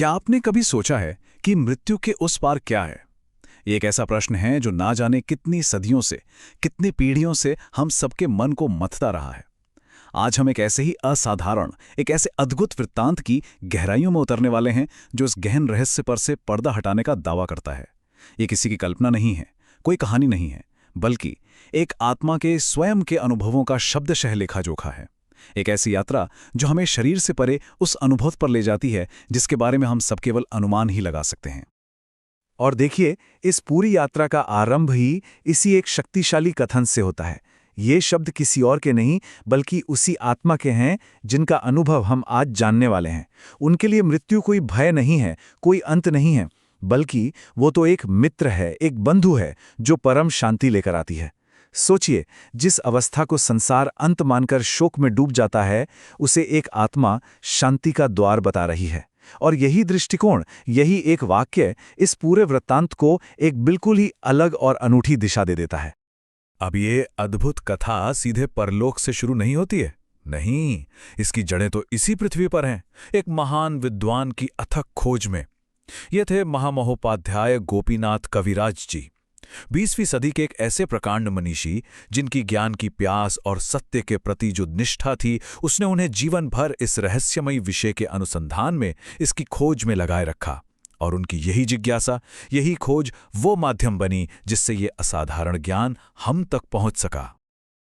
क्या आपने कभी सोचा है कि मृत्यु के उस पार क्या है? ये एक ऐसा प्रश्न है जो ना जाने कितनी सदियों से, कितनी पीढ़ियों से हम सबके मन को मथता रहा है। आज हम एक ऐसे ही असाधारण, एक ऐसे अद्भुत वृत्तांत की गहराइयों में उतरने वाले हैं जो इस गहन रहस्य पर से पर्दा हटाने का दावा करता है। ये किसी की कल्पना नहीं है, कोई कहानी नहीं है, बल्कि एक आत्मा के स्वयं के अनुभवों का शब्दशः लेखा जोखा है। एक ऐसी यात्रा जो हमें शरीर से परे उस अनुभव पर ले जाती है जिसके बारे में हम सब केवल अनुमान ही लगा सकते हैं। और देखिए, इस पूरी यात्रा का आरंभ ही इसी एक शक्तिशाली कथन से होता है। ये शब्द किसी और के नहीं, बल्कि उसी आत्मा के हैं जिनका अनुभव हम आज जानने वाले हैं। उनके लिए मृत्यु कोई भय नहीं है, कोई अंत नहीं है, बल्कि वो तो एक मित्र है, एक बंधु है जो परम शांति लेकर आती है। सोचिए, जिस अवस्था को संसार अंत मानकर शोक में डूब जाता है, उसे एक आत्मा शांति का द्वार बता रही है। और यही दृष्टिकोण, यही एक वाक्य इस पूरे वृत्तांत को एक बिल्कुल ही अलग और अनूठी दिशा दे देता है। अब ये अद्भुत कथा सीधे परलोक से शुरू नहीं होती है। नहीं, इसकी जड़ें तो इसी पृथ्वी पर हैं, एक महान विद्वान की अथक खोज में। ये थे महामहोपाध्याय गोपीनाथ कविराज जी, 20वीं सदी के एक ऐसे प्रकांड मनीषी जिनकी ज्ञान की प्यास और सत्य के प्रति जो निष्ठा थी, उसने उन्हें जीवन भर इस रहस्यमयी विषय के अनुसंधान में, इसकी खोज में लगाए रखा। और उनकी यही जिज्ञासा, यही खोज वो माध्यम बनी जिससे ये असाधारण ज्ञान हम तक पहुंच सका।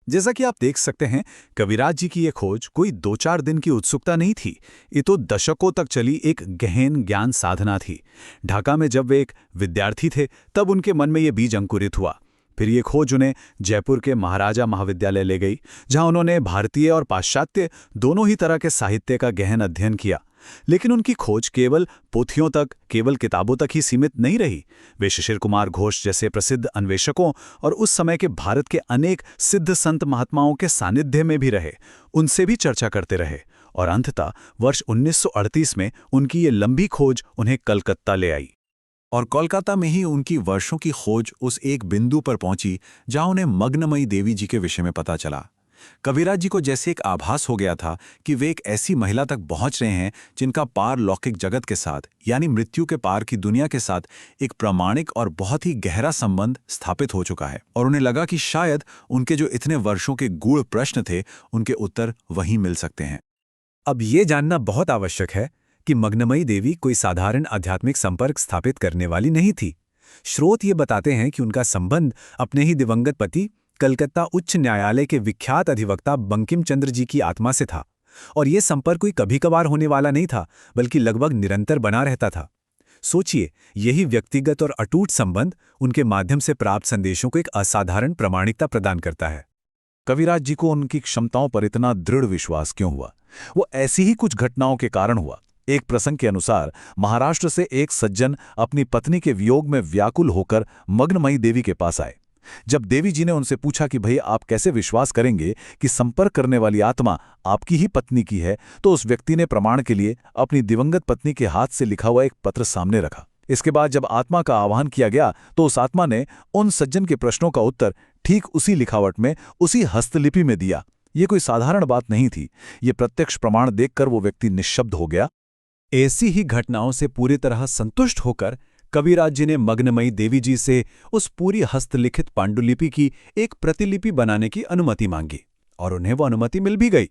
जैसा कि आप देख सकते हैं, कविराज जी की यह खोज कोई 2-4 दिन की उत्सुकता नहीं थी। ये तो दशकों तक चली एक गहन ज्ञान साधना थी। ढाका में जब वे एक विद्यार्थी थे, तब उनके मन में ये बीज अंकुरित हुआ। फिर ये खोज उन्हें जयपुर के महाराजा महाविद्यालय ले गई, जहां उन्होंने भारतीय और पाश्चात्य दोनों ही तरह के साहित्य का गहन अध्ययन किया। लेकिन उनकी खोज केवल पोथियों तक, केवल किताबों तक ही सीमित नहीं रही। वे शिशिर कुमार घोष जैसे प्रसिद्ध अन्वेषकों और उस समय के भारत के अनेक सिद्ध संत महात्माओं के सानिध्य में भी रहे, उनसे भी चर्चा करते रहे। और अंततः वर्ष 1938 में उनकी ये लंबी खोज उन्हें कलकत्ता ले आई। और कोलकाता में ही उनकी वर्षों की खोज उस एक बिंदु पर पहुंची जहां उन्हें मग्नमयी देवी जी के विषय में पता चला। कविराज जी को जैसे एक आभास हो गया था कि वे एक ऐसी महिला तक पहुंच रहे हैं जिनका पार लौकिक जगत के साथ, यानी मृत्यु के पार की दुनिया के साथ एक प्रामाणिक और बहुत ही गहरा संबंध स्थापित हो चुका है। और उन्हें लगा कि शायद उनके जो इतने वर्षों के गूढ़ प्रश्न थे, उनके उत्तर वहीं मिल सकते हैं। अब ये जानना बहुत आवश्यक है कि मग्नमयी देवी कोई साधारण आध्यात्मिक संपर्क स्थापित करने वाली नहीं थी। स्रोत ये बताते हैं कि उनका संबंध अपने ही दिवंगत पति, कलकत्ता उच्च न्यायालय के विख्यात अधिवक्ता बंकिम चंद्र जी की आत्मा से था। और यह संपर्क कोई कभी कभार होने वाला नहीं था, बल्कि लगभग निरंतर बना रहता था। सोचिए, यही व्यक्तिगत और अटूट संबंध उनके माध्यम से प्राप्त संदेशों को एक असाधारण प्रामाणिकता प्रदान करता है। कविराज जी को उनकी क्षमताओं पर इतना दृढ़ विश्वास क्यों हुआ? वो ऐसी ही कुछ घटनाओं के कारण हुआ। एक प्रसंग के अनुसार महाराष्ट्र से एक सज्जन अपनी पत्नी के वियोग में व्याकुल होकर मग्नमयी देवी के पास आए। जब देवी जी ने उनसे पूछा कि भई आप कैसे विश्वास करेंगे कि संपर्क करने वाली आत्मा आपकी ही पत्नी की है, तो उस व्यक्ति ने प्रमाण के लिए अपनी दिवंगत पत्नी के हाथ से लिखा हुआ एक पत्र सामने रखा। इसके बाद जब आत्मा का आह्वान किया गया, तो उस आत्मा ने उन सज्जन के प्रश्नों का उत्तर ठीक उसी लिखावट में, उसी हस्तलिपि में दिया। ये कोई साधारण बात नहीं थी। ये प्रत्यक्ष प्रमाण देखकर वो व्यक्ति निश्शब्द हो गया। ऐसी ही घटनाओं से पूरी तरह संतुष्ट होकर कविराज जी ने मग्नमयी देवी जी से उस पूरी हस्तलिखित पांडुलिपि की एक प्रतिलिपि बनाने की अनुमति मांगी, और उन्हें वो अनुमति मिल भी गई।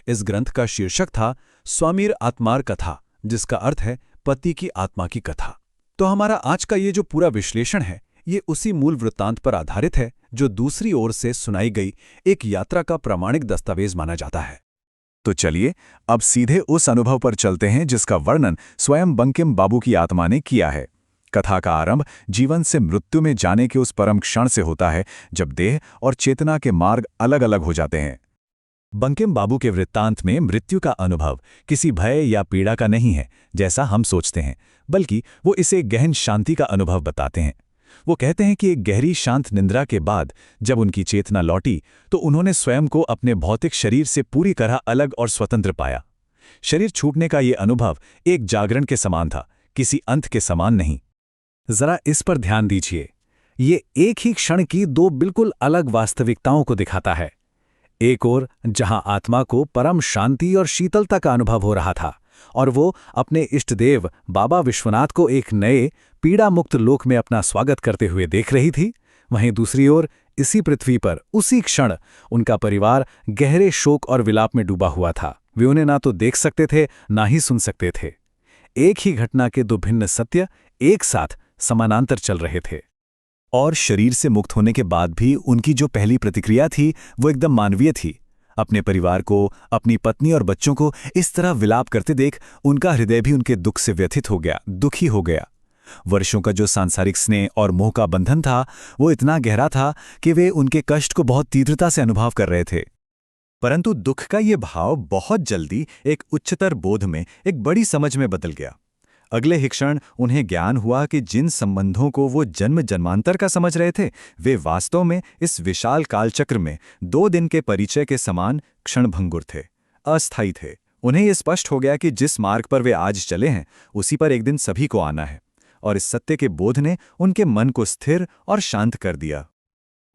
इस ग्रंथ का शीर्षक था स्वामीर आत्मार कथा, जिसका अर्थ है पति की आत्मा की कथा। तो हमारा आज का ये जो पूरा विश्लेषण है, ये उसी मूल वृत्तांत पर आधारित है जो दूसरी ओर से सुनाई गई एक यात्रा का प्रामाणिक दस्तावेज माना जाता है। तो चलिए अब सीधे उस अनुभव पर चलते हैं जिसका वर्णन स्वयं बंकिम बाबू की आत्मा ने किया है। कथा का आरंभ जीवन से मृत्यु में जाने के उस परम क्षण से होता है जब देह और चेतना के मार्ग अलग अलग हो जाते हैं। बंकिम बाबू के वृत्तांत में मृत्यु का अनुभव किसी भय या पीड़ा का नहीं है जैसा हम सोचते हैं, बल्कि वो इसे गहन शांति का अनुभव बताते हैं। वो कहते हैं कि एक गहरी शांत निंद्रा के बाद जब उनकी चेतना लौटी, तो उन्होंने स्वयं को अपने भौतिक शरीर से पूरी तरह अलग और स्वतंत्र पाया। शरीर छूटने का ये अनुभव एक जागरण के समान था, किसी अंत के समान नहीं। जरा इस पर ध्यान दीजिए, ये एक ही क्षण की दो बिल्कुल अलग वास्तविकताओं को दिखाता है। एक ओर जहां आत्मा को परम शांति और शीतलता का अनुभव हो रहा था, और वो अपने इष्टदेव बाबा विश्वनाथ को एक नए पीड़ा मुक्त लोक में अपना स्वागत करते हुए देख रही थी। वहीं दूसरी ओर इसी पृथ्वी पर उसी क्षण उनका परिवार गहरे शोक और विलाप में डूबा हुआ था। वे उन्हें ना तो देख सकते थे, ना ही सुन सकते थे। एक ही घटना के दो भिन्न सत्य एक साथ समानांतर चल रहे थे। और शरीर से मुक्त होने के बाद भी उनकी जो पहली प्रतिक्रिया थी वो एकदम मानवीय थी। अपने परिवार को, अपनी पत्नी और बच्चों को इस तरह विलाप करते देख उनका हृदय भी उनके दुख से व्यथित हो गया, दुखी हो गया। वर्षों का जो सांसारिक स्नेह और मोह का बंधन था वो इतना गहरा था कि वे उनके कष्ट को बहुत तीव्रता से अनुभव कर रहे थे। परंतु दुख का ये भाव बहुत जल्दी एक उच्चतर बोध में, एक बड़ी समझ में बदल गया। अगले ही क्षण उन्हें ज्ञान हुआ कि जिन संबंधों को वो जन्म जन्मांतर का समझ रहे थे वे वास्तव में इस विशाल कालचक्र में 2 दिन के परिचय के समान क्षणभंगुर थे, अस्थायी थे। उन्हें ये स्पष्ट हो गया कि जिस मार्ग पर वे आज चले हैं उसी पर एक दिन सभी को आना है, और इस सत्य के बोध ने उनके मन को स्थिर और शांत कर दिया।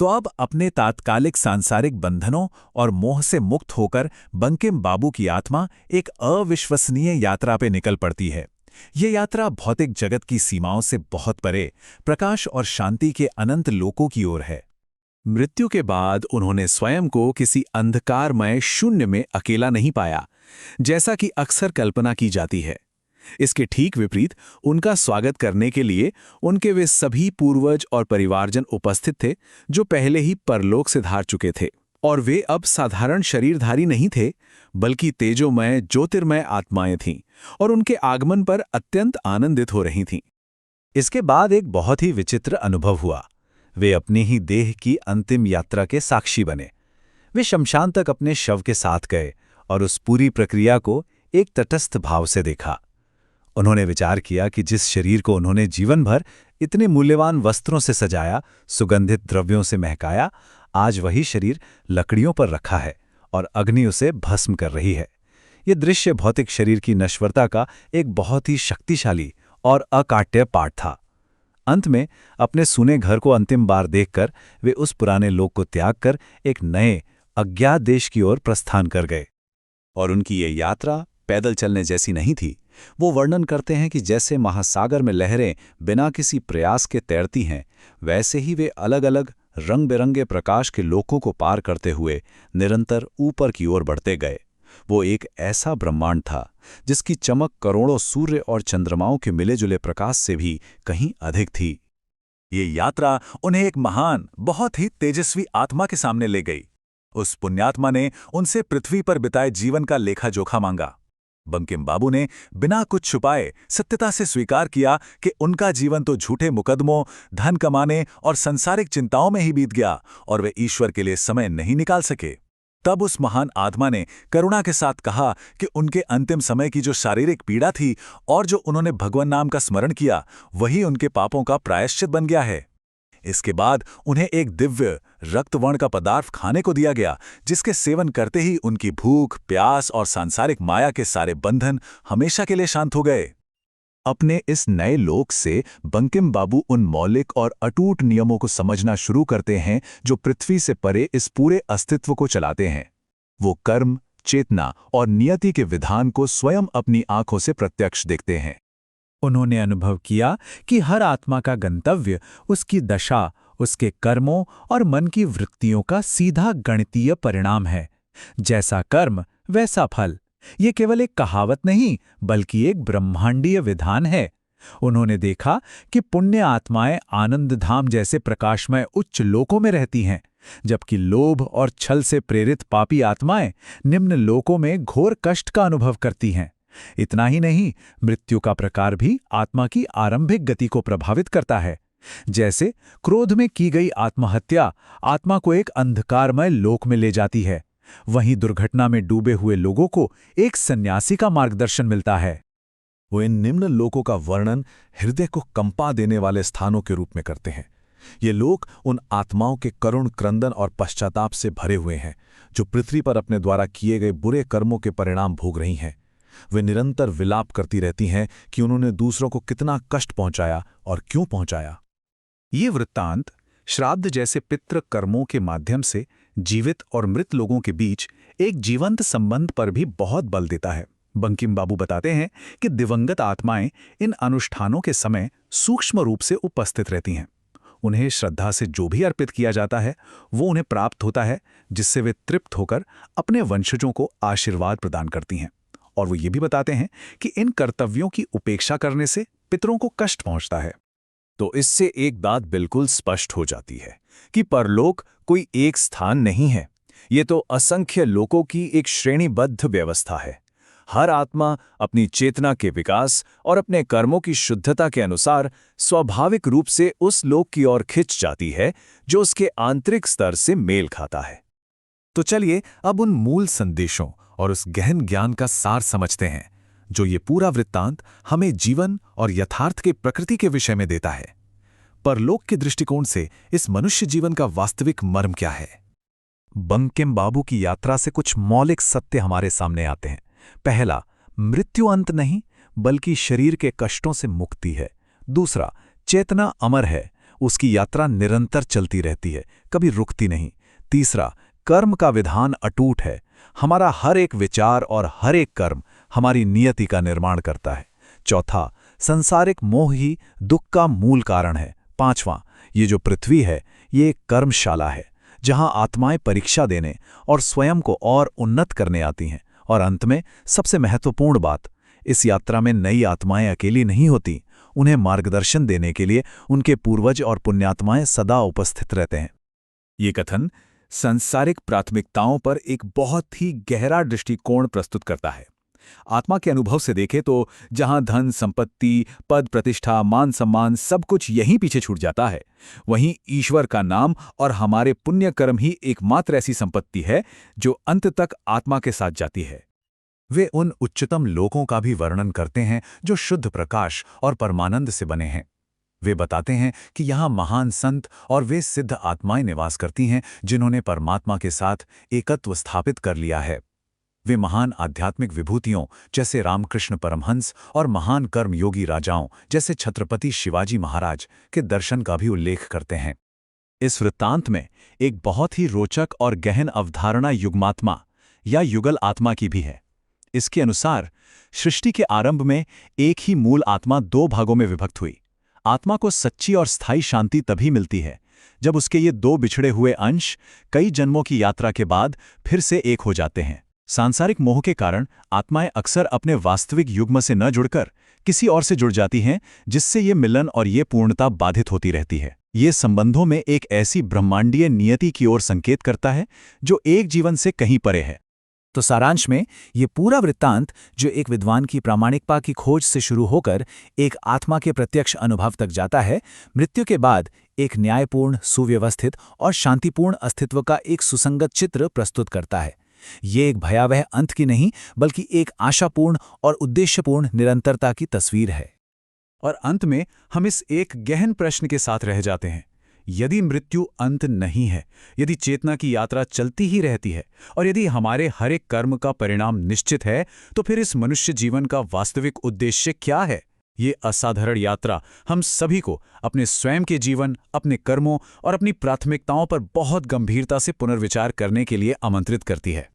तो अब अपने तात्कालिक सांसारिक बंधनों और मोह से मुक्त होकर बंकिम बाबू की आत्मा एक अविश्वसनीय यात्रा पे निकल पड़ती है। ये यात्रा भौतिक जगत की सीमाओं से बहुत परे प्रकाश और शांति के अनंत लोकों की ओर है। मृत्यु के बाद उन्होंने स्वयं को किसी अंधकारमय शून्य में अकेला नहीं पाया, जैसा कि अक्सर कल्पना की जाती है। इसके ठीक विपरीत उनका स्वागत करने के लिए उनके वे सभी पूर्वज और परिवारजन उपस्थित थे जो पहले ही परलोक से धार चुके थे, और वे अब साधारण शरीरधारी नहीं थे बल्कि तेजोमय ज्योतिर्मय आत्माएं थीं और उनके आगमन पर अत्यंत आनंदित हो रही थीं। इसके बाद एक बहुत ही विचित्र अनुभव हुआ। वे अपनी ही देह की अंतिम यात्रा के साक्षी बने। वे शमशान तक अपने शव के साथ गए और उस पूरी प्रक्रिया को एक तटस्थ भाव से देखा। उन्होंने विचार किया कि जिस शरीर को उन्होंने जीवन भर इतने मूल्यवान वस्त्रों से सजाया, सुगंधित द्रव्यों से महकाया, आज वही शरीर लकड़ियों पर रखा है और अग्नि उसे भस्म कर रही है। ये दृश्य भौतिक शरीर की नश्वरता का एक बहुत ही शक्तिशाली और अकाट्य पाठ था। अंत में अपने सूने घर को अंतिम बार देखकर वे उस पुराने लोक को त्याग कर एक नए अज्ञात देश की ओर प्रस्थान कर गए। और उनकी ये यात्रा पैदल चलने जैसी नहीं थी। वो वर्णन करते हैं कि जैसे महासागर में लहरें बिना किसी प्रयास के तैरती हैं, वैसे ही वे अलग अलग रंग बिरंगे प्रकाश के लोकों को पार करते हुए निरंतर ऊपर की ओर बढ़ते गए। वो एक ऐसा ब्रह्मांड था जिसकी चमक करोड़ों सूर्य और चंद्रमाओं के मिले जुले प्रकाश से भी कहीं अधिक थी। ये यात्रा उन्हें एक महान, बहुत ही तेजस्वी आत्मा के सामने ले गई। उस पुण्यात्मा ने उनसे पृथ्वी पर बिताए जीवन का लेखा जोखा मांगा। बंकिम बाबू ने बिना कुछ छुपाए सत्यता से स्वीकार किया कि उनका जीवन तो झूठे मुकदमों, धन कमाने और सांसारिक चिंताओं में ही बीत गया और वे ईश्वर के लिए समय नहीं निकाल सके। तब उस महान आत्मा ने करुणा के साथ कहा कि उनके अंतिम समय की जो शारीरिक पीड़ा थी और जो उन्होंने भगवान नाम का स्मरण किया, वही उनके पापों का प्रायश्चित बन गया है। इसके बाद उन्हें एक दिव्य रक्तवर्ण का पदार्थ खाने को दिया गया, जिसके सेवन करते ही उनकी भूख, प्यास और सांसारिक माया के सारे बंधन हमेशा के लिए शांत हो गए। अपने इस नए लोक से बंकिम बाबू उन मौलिक और अटूट नियमों को समझना शुरू करते हैं जो पृथ्वी से परे इस पूरे अस्तित्व को चलाते हैं। वो कर्म, चेतना और नियति के विधान को स्वयं अपनी आंखों से प्रत्यक्ष देखते हैं। उन्होंने अनुभव किया कि हर आत्मा का गंतव्य उसकी दशा, उसके कर्मों और मन की वृत्तियों का सीधा गणितीय परिणाम है। जैसा कर्म वैसा फल। ये केवल एक कहावत नहीं बल्कि एक ब्रह्मांडीय विधान है। उन्होंने देखा कि पुण्य आत्माएं आनंदधाम जैसे प्रकाशमय उच्च लोकों में रहती हैं, जबकि लोभ और छल से प्रेरित पापी आत्माएं निम्न लोकों में घोर कष्ट का अनुभव करती हैं। इतना ही नहीं, मृत्यु का प्रकार भी आत्मा की आरंभिक गति को प्रभावित करता है। जैसे क्रोध में की गई आत्महत्या आत्मा को एक अंधकारमय लोक में ले जाती है, वहीं दुर्घटना में डूबे हुए लोगों को एक सन्यासी का मार्गदर्शन मिलता है। वो इन निम्न लोकों का वर्णन हृदय को कंपा देने वाले स्थानों के रूप में करते हैं। ये लोक उन आत्माओं के करुण क्रंदन और पश्चाताप से भरे हुए हैं जो पृथ्वी पर अपने द्वारा किए गए बुरे कर्मों के परिणाम भोग रही हैं। वे निरंतर विलाप करती रहती हैं कि उन्होंने दूसरों को कितना कष्ट पहुंचाया और क्यों पहुंचाया। ये वृत्तांत श्राद्ध जैसे पितृ कर्मों के माध्यम से जीवित और मृत लोगों के बीच एक जीवंत संबंध पर भी बहुत बल देता है। बंकिम बाबू बताते हैं कि दिवंगत आत्माएं इन अनुष्ठानों के समय सूक्ष्म रूप से उपस्थित रहती हैं। उन्हें श्रद्धा से जो भी अर्पित किया जाता है वो उन्हें प्राप्त होता है, जिससे वे तृप्त होकर अपने वंशजों को आशीर्वाद प्रदान करती हैं। और वो ये भी बताते हैं कि इन कर्तव्यों की उपेक्षा करने से पितरों को कष्ट पहुंचता है। तो इससे एक बात बिल्कुल स्पष्ट हो जाती है कि परलोक कोई एक स्थान नहीं है, ये तो असंख्य लोकों की एक श्रेणीबद्ध व्यवस्था है। हर आत्मा अपनी चेतना के विकास और अपने कर्मों की शुद्धता के अनुसार स्वाभाविक रूप से उस लोक की ओर खिंच जाती है जो उसके आंतरिक स्तर से मेल खाता है। तो चलिए अब उन मूल संदेशों और उस गहन ज्ञान का सार समझते हैं जो ये पूरा वृत्तांत हमें जीवन और यथार्थ के प्रकृति के विषय में देता है। परलोक के दृष्टिकोण से इस मनुष्य जीवन का वास्तविक मर्म क्या है? बंकिम बाबू की यात्रा से कुछ मौलिक सत्य हमारे सामने आते हैं। पहला, मृत्यु अंत नहीं बल्कि शरीर के कष्टों से मुक्ति है। दूसरा, चेतना अमर है, उसकी यात्रा निरंतर चलती रहती है, कभी रुकती नहीं। तीसरा, कर्म का विधान अटूट है, हमारा हर एक विचार और हर एक कर्म हमारी नियति का निर्माण करता है। चौथा, सांसारिक मोह ही दुख का मूल कारण है। पांचवां, ये जो पृथ्वी है ये एक कर्मशाला है जहां आत्माएं परीक्षा देने और स्वयं को और उन्नत करने आती हैं। और अंत में सबसे महत्वपूर्ण बात, इस यात्रा में नई आत्माएं अकेली नहीं होती, उन्हें मार्गदर्शन देने के लिए उनके पूर्वज और पुण्यात्माएं सदा उपस्थित रहते हैं। ये कथन सांसारिक प्राथमिकताओं पर एक बहुत ही गहरा दृष्टिकोण प्रस्तुत करता है। आत्मा के अनुभव से देखें तो जहां धन, संपत्ति, पद, प्रतिष्ठा, मान सम्मान सब कुछ यहीं पीछे छूट जाता है, वहीं ईश्वर का नाम और हमारे पुण्य कर्म ही एकमात्र ऐसी संपत्ति है जो अंत तक आत्मा के साथ जाती है। वे उन उच्चतम लोकों का भी वर्णन करते हैं जो शुद्ध प्रकाश और परमानंद से बने हैं। वे बताते हैं कि यहाँ महान संत और वे सिद्ध आत्माएं निवास करती हैं जिन्होंने परमात्मा के साथ एकत्व स्थापित कर लिया है। वे महान आध्यात्मिक विभूतियों जैसे रामकृष्ण परमहंस और महान कर्मयोगी राजाओं जैसे छत्रपति शिवाजी महाराज के दर्शन का भी उल्लेख करते हैं। इस वृत्तांत में एक बहुत ही रोचक और गहन अवधारणा युग्मात्मा या युगल आत्मा की भी है। इसके अनुसार सृष्टि के आरंभ में एक ही मूल आत्मा दो भागों में विभक्त हुई। आत्मा को सच्ची और स्थायी शांति तभी मिलती है जब उसके ये दो बिछड़े हुए अंश कई जन्मों की यात्रा के बाद फिर से एक हो जाते हैं। सांसारिक मोह के कारण आत्माएं अक्सर अपने वास्तविक युग्म से न जुड़कर किसी और से जुड़ जाती हैं, जिससे ये मिलन और ये पूर्णता बाधित होती रहती है। ये संबंधों में एक ऐसी ब्रह्मांडीय नियति की ओर संकेत करता है जो एक जीवन से कहीं परे है। तो सारांश में ये पूरा वृत्तांत जो एक विद्वान की प्रामाणिकता की खोज से शुरू होकर एक आत्मा के प्रत्यक्ष अनुभव तक जाता है, मृत्यु के बाद एक न्यायपूर्ण, सुव्यवस्थित और शांतिपूर्ण अस्तित्व का एक सुसंगत चित्र प्रस्तुत करता है। ये एक भयावह अंत की नहीं बल्कि एक आशापूर्ण और उद्देश्यपूर्ण निरंतरता की तस्वीर है। और अंत में हम इस एक गहन प्रश्न के साथ रह जाते हैं, यदि मृत्यु अंत नहीं है, यदि चेतना की यात्रा चलती ही रहती है और यदि हमारे हर एक कर्म का परिणाम निश्चित है, तो फिर इस मनुष्य जीवन का वास्तविक उद्देश्य क्या है? ये असाधारण यात्रा हम सभी को अपने स्वयं के जीवन, अपने कर्मों और अपनी प्राथमिकताओं पर बहुत गंभीरता से पुनर्विचार करने के लिए आमंत्रित करती है।